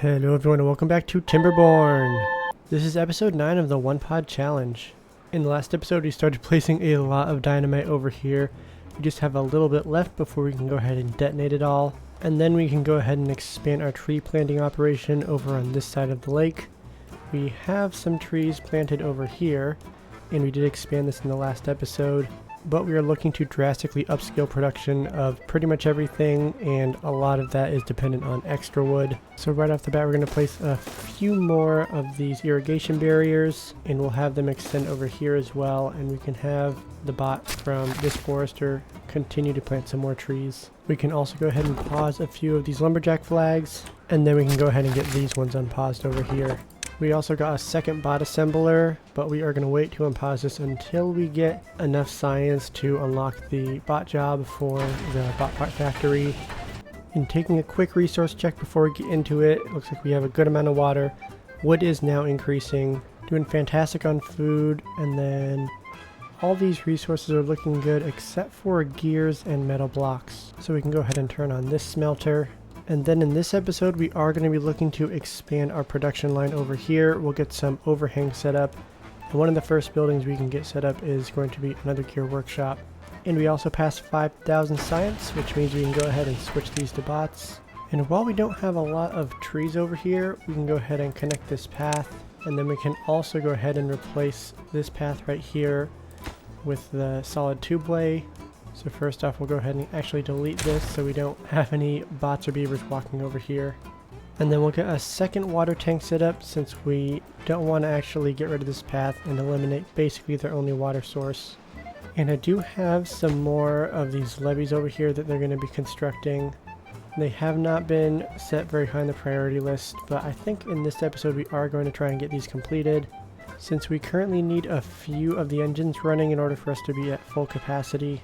Hello everyone and welcome back to Timberborn. This is episode 9 of the One Pod Challenge. In the last episode we started placing a lot of dynamite over here. We just have a little bit left before we can go ahead and detonate it all. And then we can go ahead and expand our tree planting operation over on this side of the lake. We have some trees planted over here, and we did expand this in the last episode. But we are looking to drastically upscale production of pretty much everything, and a lot of that is dependent on extra wood. So right off the bat we're going to place a few more of these irrigation barriers, and we'll have them extend over here as well, and we can have the bot from this forester continue to plant some more trees. We can also go ahead and pause a few of these lumberjack flags, and then we can go ahead and get these ones unpaused over here. We also got a second bot assembler, but we are going to wait to unpause this until we get enough science to unlock the bot job for the bot part factory. And taking a quick resource check before we get into it, it looks like we have a good amount of water. Wood is now increasing, doing fantastic on food, and then all these resources are looking good except for gears and metal blocks. So we can go ahead and turn on this smelter. And then in this episode we are going to be looking to expand our production line over here. We'll get some overhang set up, and one of the first buildings we can get set up is going to be another gear workshop. And we also passed 5,000 science, which means we can go ahead and switch these to bots. And while we don't have a lot of trees over here, we can go ahead and connect this path, and then we can also go ahead and replace this path right here with the solid tubeway. So first off, we'll go ahead and actually delete this so we don't have any bots or beavers walking over here. And then we'll get a second water tank set up, since we don't want to actually get rid of this path and eliminate basically their only water source. And I do have some more of these levees over here that they're going to be constructing. They have not been set very high on the priority list, but I think in this episode we are going to try and get these completed, since we currently need a few of the engines running in order for us to be at full capacity.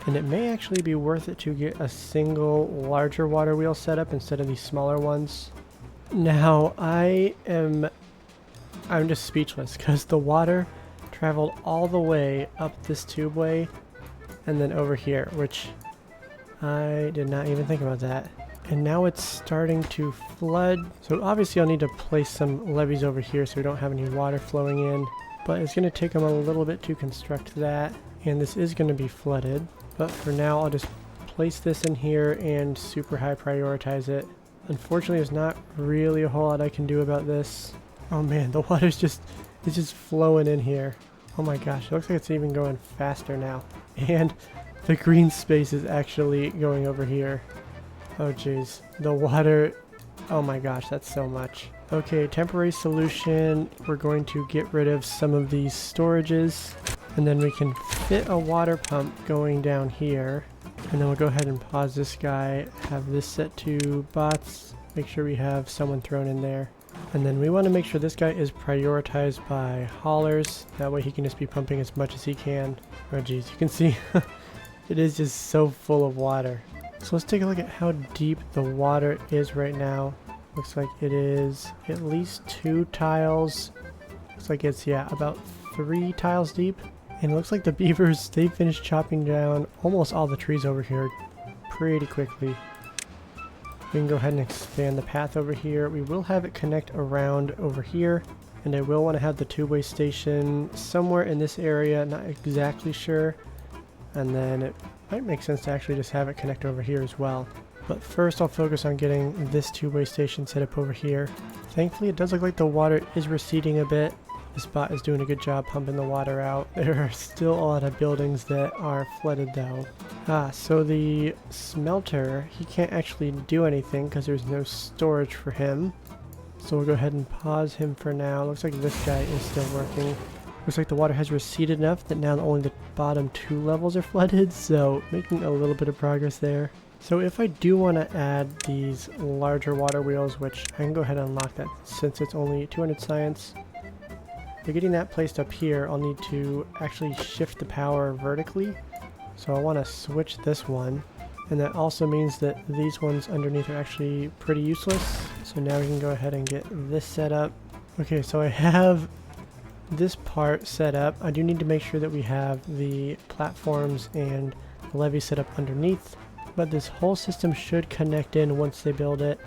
And it may actually be worth it to get a single larger water wheel set up instead of these smaller ones. Now I'm just speechless, because the water traveled all the way up this tubeway and then over here, which I did not even think about that. And now it's starting to flood. So obviously I'll need to place some levees over here so we don't have any water flowing in. But it's going to take them a little bit to construct that. And this is going to be flooded. But for now, I'll just place this in here and super high prioritize it. Unfortunately, there's not really a whole lot I can do about this. Oh man, the water's just flowing in here. Oh my gosh, it looks like it's even going faster now. And the green space is actually going over here. Oh jeez, the water, oh my gosh, that's so much. Okay, temporary solution. We're going to get rid of some of these storages. And then we can fit a water pump going down here. And then we'll go ahead and pause this guy, have this set to bots, make sure we have someone thrown in there. And then we want to make sure this guy is prioritized by haulers. That way he can just be pumping as much as he can. Oh geez, you can see it is just so full of water. So let's take a look at how deep the water is right now. Looks like it is at least 2 tiles. Looks like it's, yeah, about 3 tiles deep. And it looks like the beavers, they finished chopping down almost all the trees over here pretty quickly. We can go ahead and expand the path over here. We will have it connect around over here. And I will want to have the two-way station somewhere in this area, not exactly sure. And then it might make sense to actually just have it connect over here as well. But first I'll focus on getting this two-way station set up over here. Thankfully it does look like the water is receding a bit. This bot is doing a good job pumping the water out. There are still a lot of buildings that are flooded though. So the smelter, he can't actually do anything because there's no storage for him. So we'll go ahead and pause him for now. Looks like this guy is still working. Looks like the water has receded enough that now only the bottom 2 levels are flooded, so making a little bit of progress there. So if I do want to add these larger water wheels, which I can go ahead and unlock that since it's only 200 science. For getting that placed up here, I'll need to actually shift the power vertically. So I want to switch this one. And that also means that these ones underneath are actually pretty useless. So now we can go ahead and get this set up. Okay, so I have this part set up. I do need to make sure that we have the platforms and the levee set up underneath. But this whole system should connect in once they build it.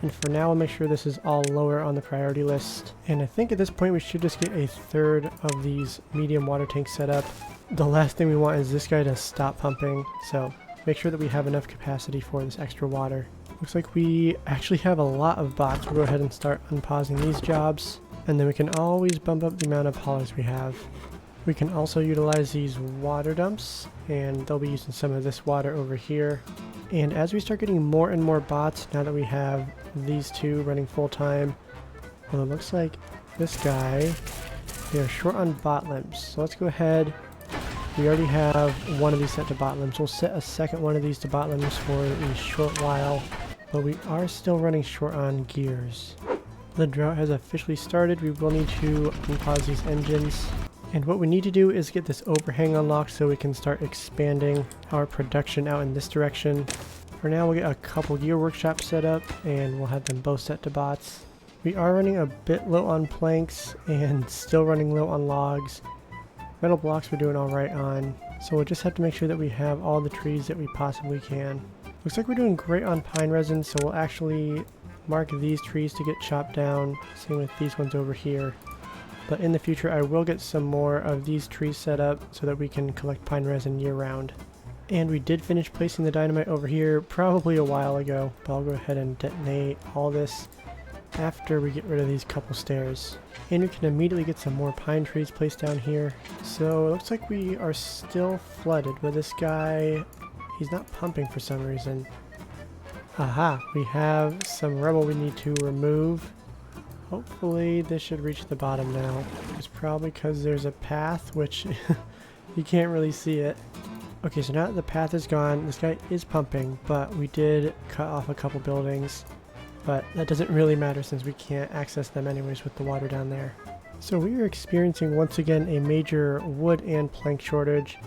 And for now, we'll make sure this is all lower on the priority list. And I think at this point we should just get a third of these medium water tanks set up. The last thing we want is this guy to stop pumping, so make sure that we have enough capacity for this extra water. Looks like we actually have a lot of bots. We'll go ahead and start unpausing these jobs, and then we can always bump up the amount of haulers we have. We can also utilize these water dumps, and they'll be using some of this water over here. And as we start getting more and more bots, now that we have these two running full time, well, it looks like this guy, we are short on bot limbs. So let's go ahead. We already have one of these set to bot limbs. We'll set a second one of these to bot limbs for a short while, but we are still running short on gears. The drought has officially started. We will need to unpause these engines. And what we need to do is get this overhang unlocked so we can start expanding our production out in this direction. For now, we'll get a couple gear workshops set up and we'll have them both set to bots. We are running a bit low on planks and still running low on logs. Metal blocks we're doing alright on, so we'll just have to make sure that we have all the trees that we possibly can. Looks like we're doing great on pine resin, so we'll actually mark these trees to get chopped down, same with these ones over here. But in the future I will get some more of these trees set up so that we can collect pine resin year round. And we did finish placing the dynamite over here probably a while ago, but I'll go ahead and detonate all this after we get rid of these couple stairs. And we can immediately get some more pine trees placed down here. So it looks like we are still flooded with this guy. He's not pumping for some reason. Aha, we have some rubble we need to remove. Hopefully this should reach the bottom now. It's probably because there's a path, which you can't really see it. Okay, so now that the path is gone, this guy is pumping, but we did cut off a couple buildings. But that doesn't really matter since we can't access them anyways with the water down there. So we are experiencing once again a major wood and plank shortage,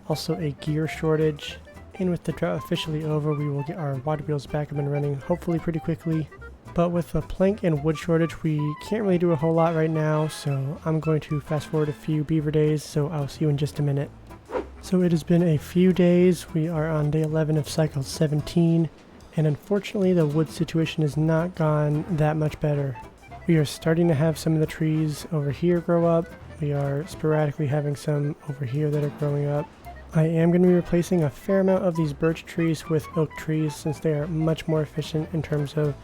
also a gear shortage. And with the drought officially over, we will get our water wheels back up and running hopefully pretty quickly. But with the plank and wood shortage, we can't really do a whole lot right now, so I'm going to fast forward a few beaver days, so I'll see you in just a minute. So it has been a few days. We are on day 11 of cycle 17, and unfortunately the wood situation has not gone that much better. We are starting to have some of the trees over here grow up. We are sporadically having some over here that are growing up. I am going to be replacing a fair amount of these birch trees with oak trees since they are much more efficient in terms of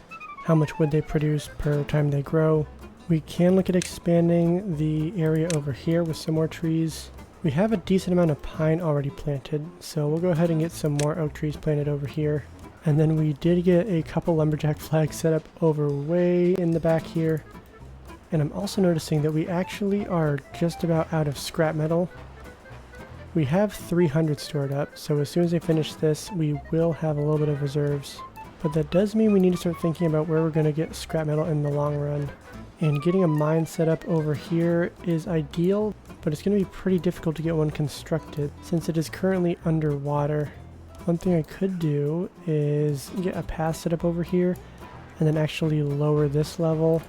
how much wood they produce per time they grow. We can look at expanding the area over here with some more trees. We have a decent amount of pine already planted, so we'll go ahead and get some more oak trees planted over here. And then we did get a couple lumberjack flags set up over way in the back here. And I'm also noticing that we actually are just about out of scrap metal. We have 300 stored up, so as soon as I finish this, we will have a little bit of reserves. But that does mean we need to start thinking about where we're going to get scrap metal in the long run. And getting a mine set up over here is ideal, but it's going to be pretty difficult to get one constructed since it is currently underwater. One thing I could do is get a path set up over here and then actually lower this level.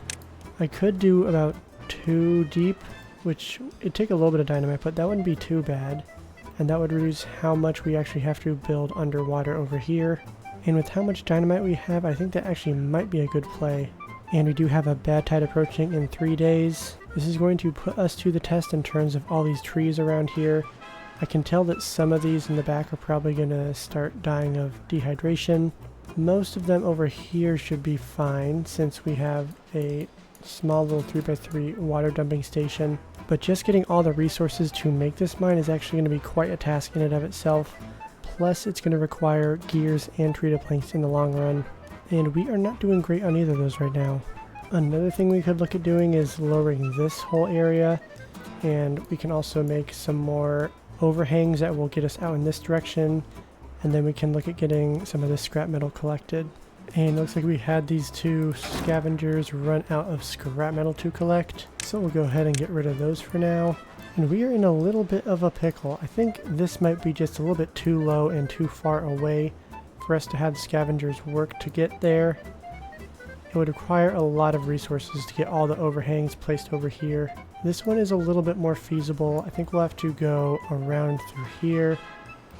I could do about 2 deep, which it'd take a little bit of dynamite, but that wouldn't be too bad. And that would reduce how much we actually have to build underwater over here. And with how much dynamite we have, I think that actually might be a good play. And we do have a bad tide approaching in 3 days. This is going to put us to the test in terms of all these trees around here. I can tell that some of these in the back are probably going to start dying of dehydration. Most of them over here should be fine since we have a small little 3x3 water dumping station. But just getting all the resources to make this mine is actually going to be quite a task in and of itself. Plus, it's going to require gears and treated planks in the long run. And we are not doing great on either of those right now. Another thing we could look at doing is lowering this whole area. And we can also make some more overhangs that will get us out in this direction. And then we can look at getting some of this scrap metal collected. And it looks like we had these 2 scavengers run out of scrap metal to collect. So we'll go ahead and get rid of those for now. And we are in a little bit of a pickle. I think this might be just a little bit too low and too far away for us to have the scavengers work to get there. It would require a lot of resources to get all the overhangs placed over here. This one is a little bit more feasible. I think we'll have to go around through here,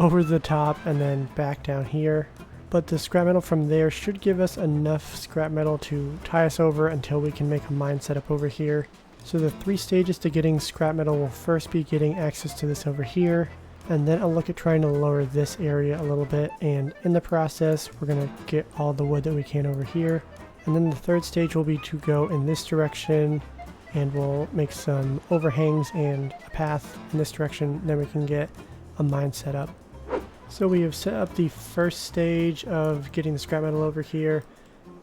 over the top, and then back down here. but the scrap metal from there should give us enough scrap metal to tie us over until we can make a mine setup over here. So the 3 stages to getting scrap metal will first be getting access to this over here, and then I'll look at trying to lower this area a little bit, and in the process we're going to get all the wood that we can over here. And then the 3rd stage will be to go in this direction, and we'll make some overhangs and a path in this direction, then we can get a mine set up. So we have set up the 1st stage of getting the scrap metal over here.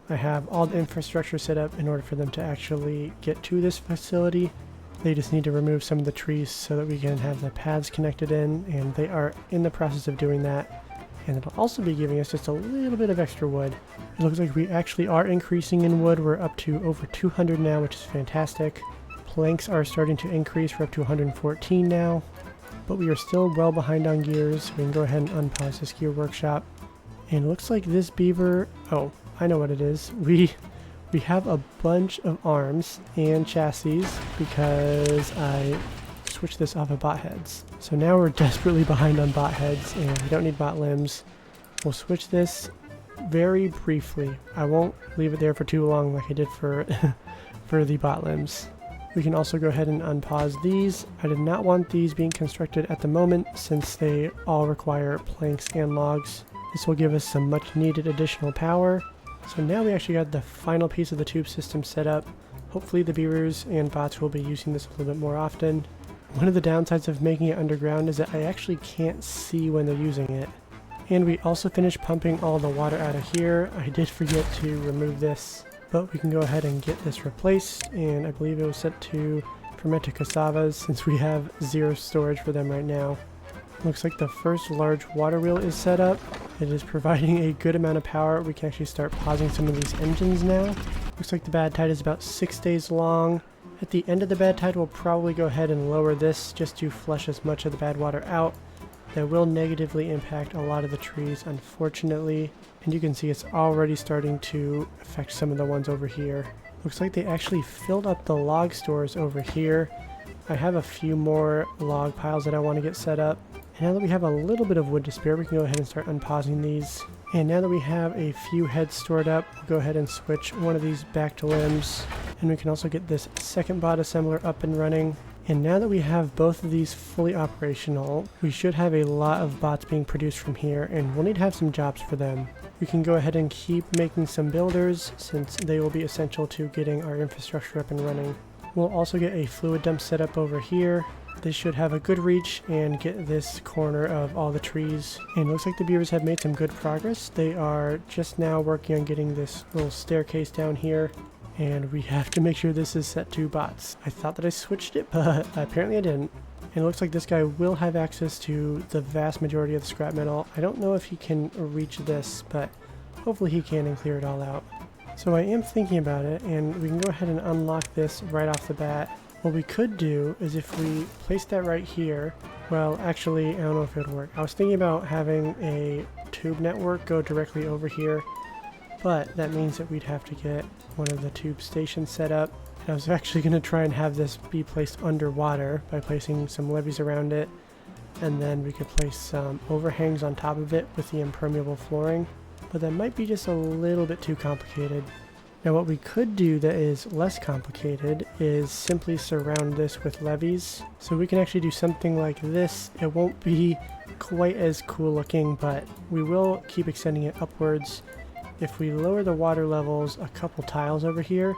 I have all the infrastructure set up in order for them to actually get to this facility. They just need to remove some of the trees so that we can have the paths connected in, and they are in the process of doing that. And it'll also be giving us just a little bit of extra wood. It looks like we actually are increasing in wood. We're up to over 200 now, which is fantastic. Planks are starting to increase. We're up to 114 now. But we are still well behind on gears. We can go ahead and unpause this gear workshop. And it looks like this beaver... Oh, I know what it is. We have a bunch of arms and chassis because I switched this off of bot heads. So now we're desperately behind on bot heads and we don't need bot limbs. We'll switch this very briefly. I won't leave it there for too long like I did for, for the bot limbs. We can also go ahead and unpause these. I did not want these being constructed at the moment since they all require planks and logs. This will give us some much needed additional power. So now we actually got the final piece of the tube system set up. Hopefully the beavers and bots will be using this a little bit more often. One of the downsides of making it underground is that I actually can't see when they're using it. And we also finished pumping all the water out of here. I did forget to remove this, but we can go ahead and get this replaced, and I believe it was set to fermented cassavas since we have 0 storage for them right now. Looks like the first large water wheel is set up. It is providing a good amount of power. We can actually start pausing some of these engines now. Looks like the bad tide is about 6 days long. At the end of the bad tide, we'll probably go ahead and lower this just to flush as much of the bad water out. That will negatively impact a lot of the trees, unfortunately. And you can see it's already starting to affect some of the ones over here. Looks like they actually filled up the log stores over here. I have a few more log piles that I want to get set up. And now that we have a little bit of wood to spare, we can go ahead and start unpausing these. And now that we have a few heads stored up, we'll go ahead and switch one of these back to limbs. And we can also get this second bot assembler up and running. And now that we have both of these fully operational, we should have a lot of bots being produced from here, and we'll need to have some jobs for them. We can go ahead and keep making some builders since they will be essential to getting our infrastructure up and running. We'll also get a fluid dump set up over here. This should have a good reach and get this corner of all the trees. And it looks like the beavers have made some good progress. They are just now working on getting this little staircase down here. And we have to make sure this is set to bots. I thought that I switched it, but apparently I didn't. And it looks like this guy will have access to the vast majority of the scrap metal. I don't know if he can reach this, but hopefully he can and clear it all out. So I am thinking about it, and we can go ahead and unlock this right off the bat. What we could do is if we place that right here, well, actually, I don't know if it would work. I was thinking about having a tube network go directly over here, but that means that we'd have to get one of the tube stations set up. And I was actually going to try and have this be placed underwater by placing some levees around it, and then we could place some overhangs on top of it with the impermeable flooring, but that might be just a little bit too complicated. Now what we could do that is less complicated is simply surround this with levees. So we can actually do something like this. It won't be quite as cool looking, but we will keep extending it upwards. If we lower the water levels a couple tiles over here,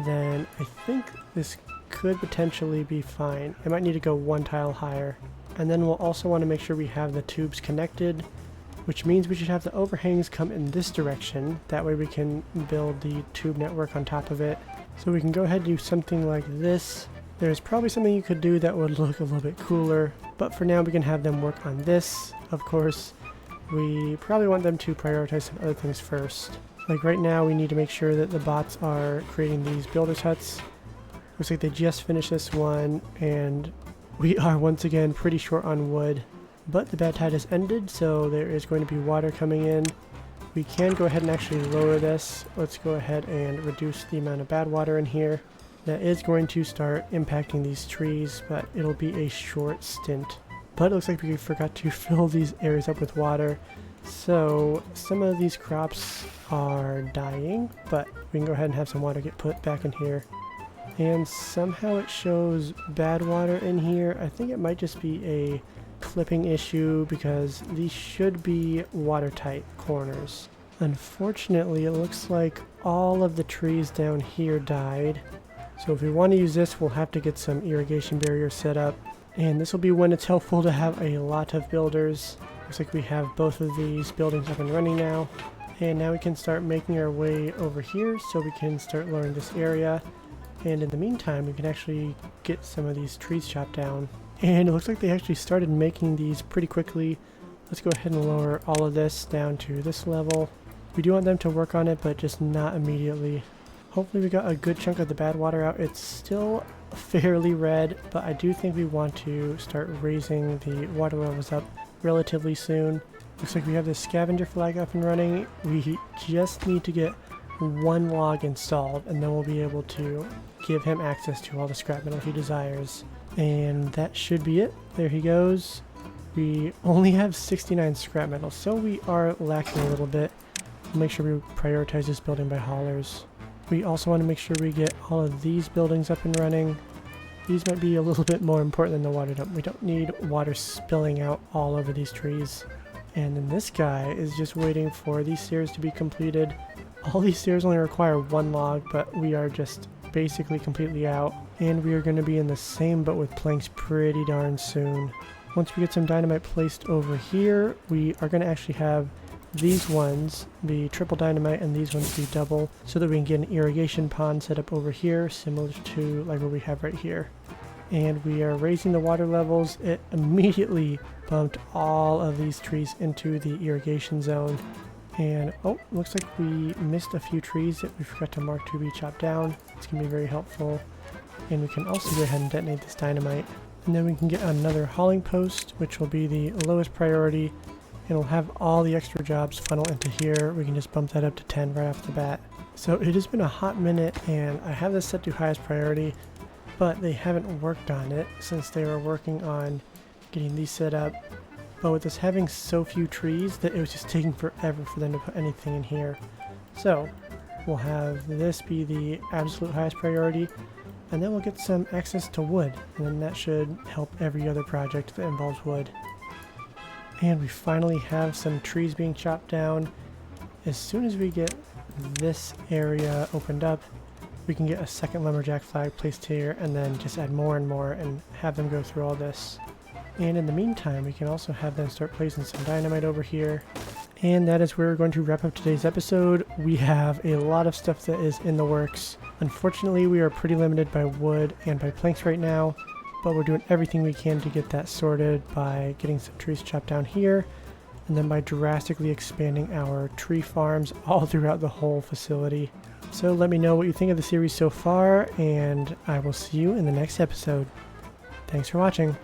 then I think this could potentially be fine. I might need to go 1 tile higher. And then we'll also want to make sure we have the tubes connected, which means we should have the overhangs come in this direction. That way we can build the tube network on top of it. So we can go ahead and do something like this. There's probably something you could do that would look a little bit cooler, but for now we can have them work on this. Of course, we probably want them to prioritize some other things first. Like right now we need to make sure that the bots are creating these builders huts. Looks like they just finished this one, and we are once again pretty short on wood. But the bad tide has ended, so there is going to be water coming in. We can go ahead and actually lower this. Let's go ahead and reduce the amount of bad water in here. That is going to start impacting these trees, but it'll be a short stint. But it looks like we forgot to fill these areas up with water. So some of these crops are dying, but we can go ahead and have some water get put back in here. And somehow it shows bad water in here. I think it might just be a clipping issue because these should be watertight corners. Unfortunately, it looks like all of the trees down here died. So if we want to use this, we'll have to get some irrigation barriers set up. And this will be when it's helpful to have a lot of builders. Looks like we have both of these buildings up and running now. And now we can start making our way over here so we can start lowering this area. And in the meantime, we can actually get some of these trees chopped down. And it looks like they actually started making these pretty quickly. Let's go ahead and lower all of this down to this level. We do want them to work on it, but just not immediately. Hopefully we got a good chunk of the bad water out. It's still fairly red, but I do think we want to start raising the water levels up relatively soon. Looks like we have the scavenger flag up and running. We just need to get one log installed, and then we'll be able to give him access to all the scrap metal he desires. And that should be it. There he goes. We only have 69 scrap metal, so we are lacking a little bit. We'll make sure we prioritize this building by haulers. We also want to make sure we get all of these buildings up and running. These might be a little bit more important than the water dump. We don't need water spilling out all over these trees. And then this guy is just waiting for these stairs to be completed. All these stairs only require one log, but we are just basically completely out. And we are going to be in the same boat with planks pretty darn soon. Once we get some dynamite placed over here, we are going to actually have these ones be triple dynamite and these ones be double, so that we can get an irrigation pond set up over here, similar to like what we have right here. And we are raising the water levels. It immediately bumped all of these trees into the irrigation zone. And oh, looks like we missed a few trees that we forgot to mark to be chopped down. It's going to be very helpful. And we can also go ahead and detonate this dynamite. And then we can get another hauling post, which will be the lowest priority. And we'll have all the extra jobs funnel into here. We can just bump that up to 10 right off the bat. So it has been a hot minute, and I have this set to highest priority, but they haven't worked on it since they were working on getting these set up. But with us having so few trees, that it was just taking forever for them to put anything in here. So we'll have this be the absolute highest priority, and then we'll get some access to wood, and then that should help every other project that involves wood. And we finally have some trees being chopped down. As soon as we get this area opened up, we can get a second lumberjack flag placed here and then just add more and more and have them go through all this. And in the meantime, we can also have them start placing some dynamite over here. And that is where we're going to wrap up today's episode. We have a lot of stuff that is in the works. Unfortunately, we are pretty limited by wood and by planks right now, but we're doing everything we can to get that sorted by getting some trees chopped down here, and then by drastically expanding our tree farms all throughout the whole facility. So let me know what you think of the series so far, and I will see you in the next episode. Thanks for watching.